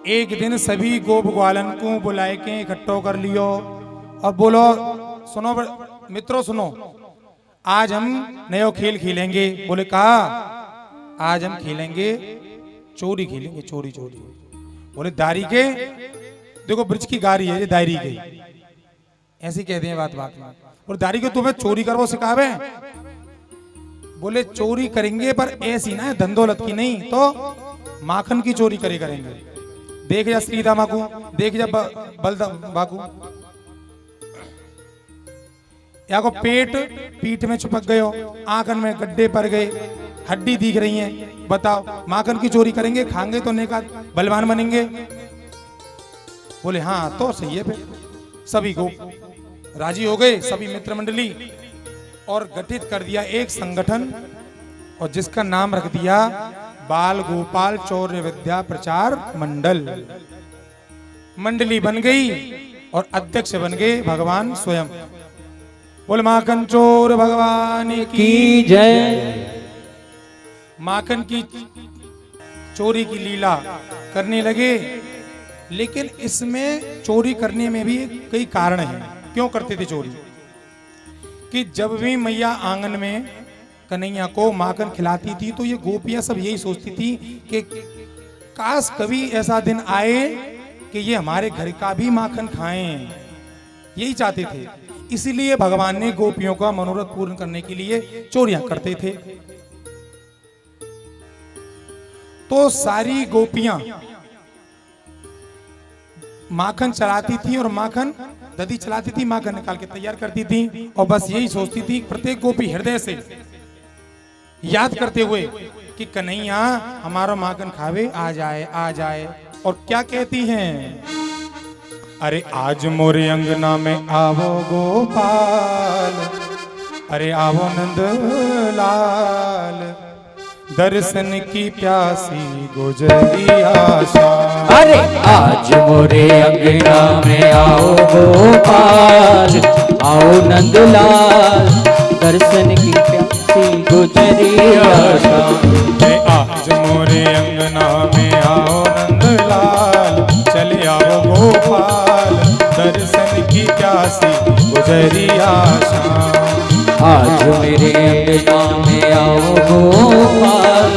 एक दिन सभी गोप ग्वालन को बुलाए के इकट्ठो कर लियो और बोलो सुनो मित्रों सुनो, आज हम नयो खेल खेलेंगे। बोले कहा आज हम खेलेंगे चोरी खेलेंगे, चोरी चोरी। बोले दारी के देखो ब्रिज की गारी है ये दारी के, ऐसे कहते हैं बात बात में। और दारी के तुम्हें चोरी करवो सिखावे। बोले चोरी करेंगे पर ऐसी ना धंधोलत की नहीं, तो माखन की चोरी करेंगे। देख जा श्रीदा माकू, देख जा बलदाम बाकू, या को पेट पीठ में चिपक गए हो, आंखन में गड्ढे पड़ गए, हड्डी दिख रही हैं, बताओ माखन की चोरी करेंगे, खाएंगे तो नेका बलवान बनेंगे। बोले हाँ तो सही है। फिर सभी को राजी हो गए, सभी मित्र मंडली, और गठित कर दिया एक संगठन, और जिसका नाम रख दिया बाल गोपाल चौर्य विद्या प्रचार मंडल। मंडली बन गई और अध्यक्ष बन गए भगवान स्वयं। बोल माखन चोर भगवान की जय। माखन की चोरी की लीला करने लगे, लेकिन इसमें चोरी करने में भी कई कारण हैं। क्यों करते थे चोरी? कि जब भी मैया आंगन में कन्हैया को माखन खिलाती थी तो ये गोपियां सब यही सोचती थी कि काश कभी ऐसा दिन आए कि ये हमारे घर का भी माखन खाएं, यही चाहते थे। इसीलिए भगवान ने गोपियों का मनोरथ पूर्ण करने के लिए चोरियां करते थे। तो सारी गोपियां माखन चलाती थी और माखन दधी चलाती थी, माखन निकाल के तैयार करती थी, और बस यही सोचती थी प्रत्येक गोपी हृदय से याद करते हुए कि कन्हैया हमारा माखन खावे, आ जाए आ जाए। और क्या कहती हैं? अरे आज मोरे अंगना में आवो गोपाल, अरे आवो नंद लाल, दर्शन की प्यासी गुजरी आशा। अरे आज मोरे अंगना में आओ गोपाल, आओ नंदलाल, दर्शन की प्यासी गुजरी आशा। आज मोरे अंगना में आओ नंदलाल, चले आओ गोपाल, दर्शन की प्यासी गुजरी आशा। आज मेरे अंगना में आओ गोपाल,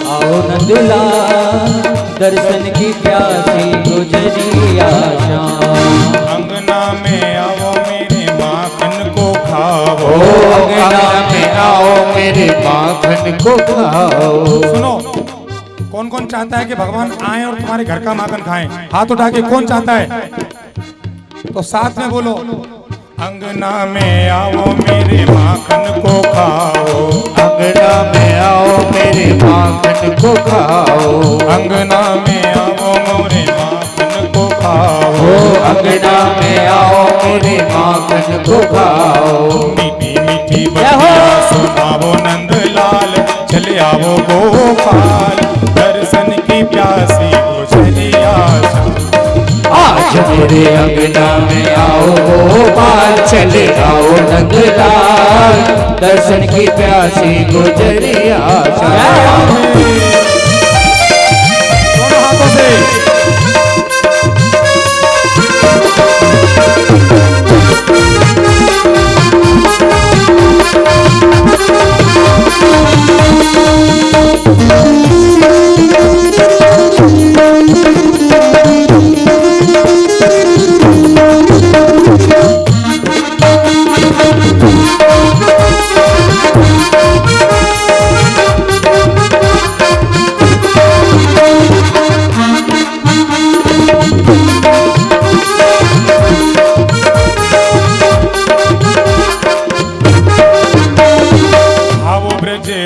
आओ नंदलाल, दर्शन की प्यासी गुजरी आशा। अंगना में आओ मेरे माखन को खाओ, अंगना में आओ मेरे माखन को खाओ। सुनो, कौन कौन चाहता है कि भगवान आए और तुम्हारे घर का माखन खाएं? हाथ उठा के कौन चाहता है? तो साथ में बोलो, अंगना में आओ मेरे माखन को खाओ, अंगना में आओ मेरे माखन को खाओ, अंगना में आओ मेरे माखन को खाओ, अंगना में आओ मेरे माखन को खाओ। मीठी मीठी बतिया सुनाओ नंदलाल, चले आओ गोपाल, दर्शन की प्यासी गुजरी आशा। आज मेरे अंगना में आओ गोपाल, चले आओ नंदलाल, दर्शन की प्यासी गुजरी आशा। दोनों हाथों से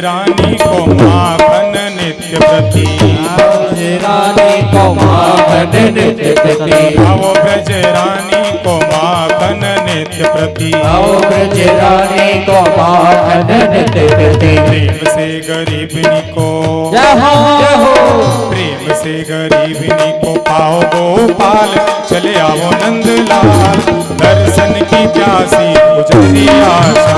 रानी को माखन नित्य प्रति, रानी को माखन नित्य प्रति, आओ ब्रज रानी को माखन नित्य प्रति, आओ ब्रज रानी को माखन नित्य प्रति। प्रेम से गरीबनी को, जय हो प्रेम से गरीबनी को पाओ गोपाल, चले आओ नंदलाल, दर्शन की प्यासी गुजरी आशा।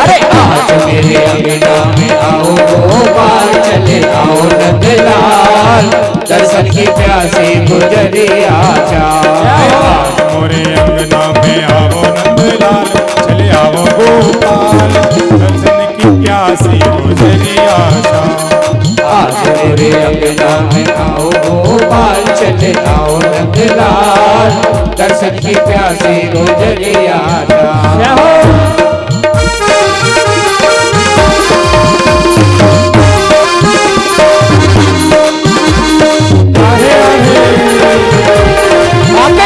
अरे आज मेरे अंगना में आओ गोपाल, चले आओ नंदलाल, दर्शन की प्यासी गुजरी आशा। आज मोरे अंगना में आओ नंदलाल, चले आओ गोपाल, दर्शन की प्यासी गुजरी आशा। आज मेरे अंगना में आओ गोपाल, चले आओ नंदलाल, दर्शन की प्यासी गुजरी आशा।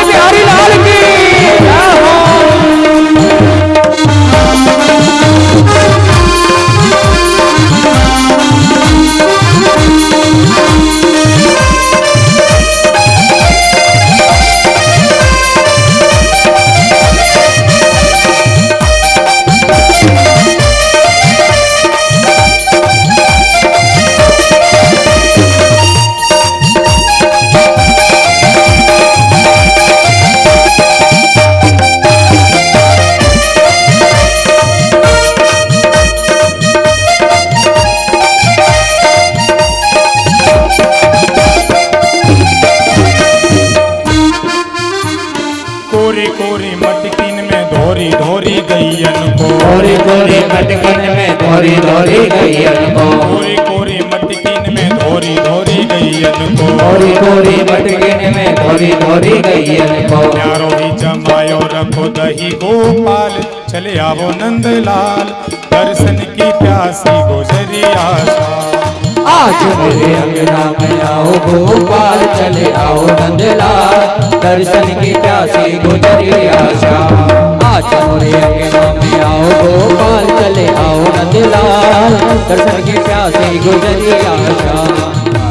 बिहारी लाल की कोरी कोरी मटकिन में धोरी धोरी गैयन को, कोरी कोरी मटकिन में धोरी धोरी गैयन को, कोरी कोरी मटकिन में धोरी धोरी गैयन को, कोरी कोरी मटकिन में धोरी धोरी गैयन को। प्यारो ही जमायो रखो दही गोपाल, चले आओ नंदलाल, दर्शन की प्यासी गुजरी आशा। आज मेरे अंगना में आओ गोपाल, चले आओ नंदलाल, दर्शन की प्यासी गुजरी आशा। आज मेरे अंगना में आओ गोपाल, चले आओ नंदलाल, दर्शन की प्यासी गुजरी आशा,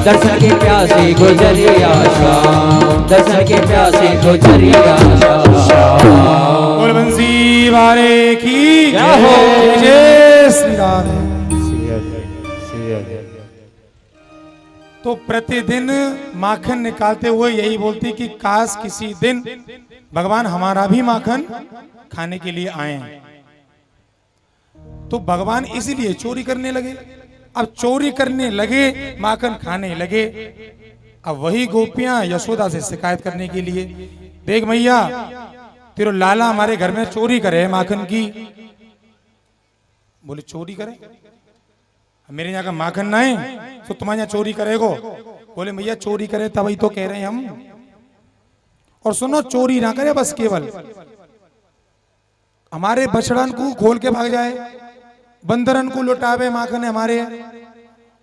दर्शन की प्यासी गुजरी आशा, दर्शन की प्यासी गुजरी आशा। बोल बंसी वाले की जय श्री राम। तो प्रतिदिन माखन निकालते हुए यही बोलती कि काश किसी दिन भगवान हमारा भी माखन खाने के लिए आए। तो भगवान इसीलिए चोरी करने लगे। अब चोरी करने लगे, माखन खाने लगे। अब वही गोपियां यशोदा से शिकायत करने के लिए, देख मैया तेरो लाला हमारे घर में चोरी करे माखन की। बोले चोरी करे? मेरे यहाँ का माखन ना है तो तुम्हारे यहाँ चोरी करेगो? बोले भैया चोरी करे तभी तो कह रहे हैं हम। और सुनो, चोरी ना करे, बस केवल हमारे बछड़न को खोल के भाग जाए, बंदरन को लुटावे माखन हमारे।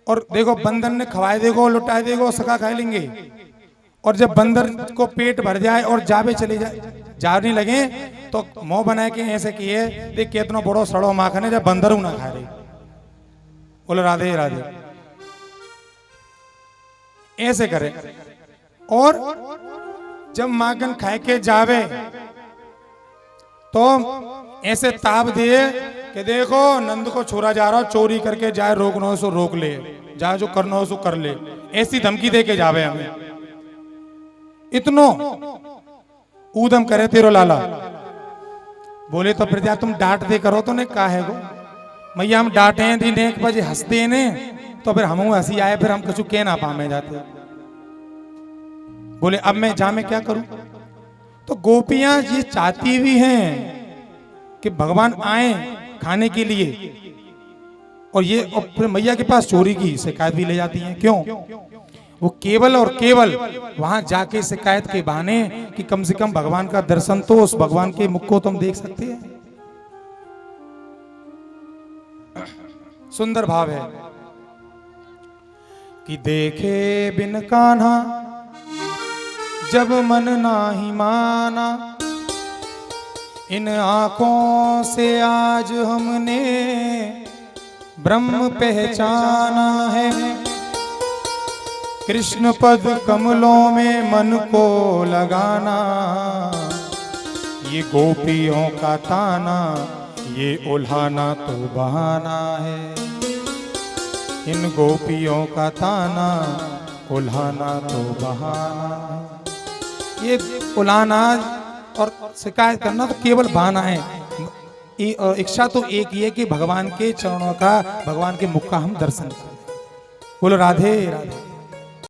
और देखो बंदर ने खवाए देगो, लुटाए देगो, सका खा लेंगे। और जब बंदर को पेट भर जाए और जावे चले जाए, जाने लगे तो मुंह बनाए के ऐसे किए, देख कितना बड़ो सड़ो माखन है जब बंदर ना खा रहे। बोलो राधे राधे, ऐसे करे। और जब माखन खाए के जावे तो ऐसे ताप दिए कि देखो नंद को छोड़ा जा रहा, चोरी करके जाए, रोकना हो सो रोक ले, जाए जो करना हो सो कर ले। ऐसी धमकी दे के जावे हमें। इतनो ऊधम करे तेरो लाला। बोले तो प्रजा तुम डांट दे करो तो ने कहा है गो मैया, हम डांटे हैं दिन एक बजे हंसते ने तो फिर हम हंसी आए, फिर हम कुछ कह ना पामे जाते। बोले अब मैं जा मैं क्या करूं? तो गोपियां ये चाहती भी हैं कि भगवान आए खाने के लिए, और ये फिर मैया के पास चोरी की शिकायत भी ले जाती हैं। क्यों? वो केवल और केवल वहां जाके शिकायत के बहाने कि कम से कम भगवान का दर्शन तो, उस भगवान के मुख को तुम देख सकते हैं। सुंदर भाव है कि देखे बिन कान्हा जब मन नाही माना, इन आंखों से आज हमने ब्रह्म पहचाना है। कृष्ण पद कमलों में मन को लगाना, ये गोपियों का ताना, ये उल्हाना तो बहाना है। इन गोपियों का ताना उल्हाना तो बहाना। ये उलाना और शिकायत करना तो केवल बहाना है। इच्छा तो एक ही है कि भगवान के चरणों का, भगवान के मुख का हम दर्शन करें। बोलो राधे राधे।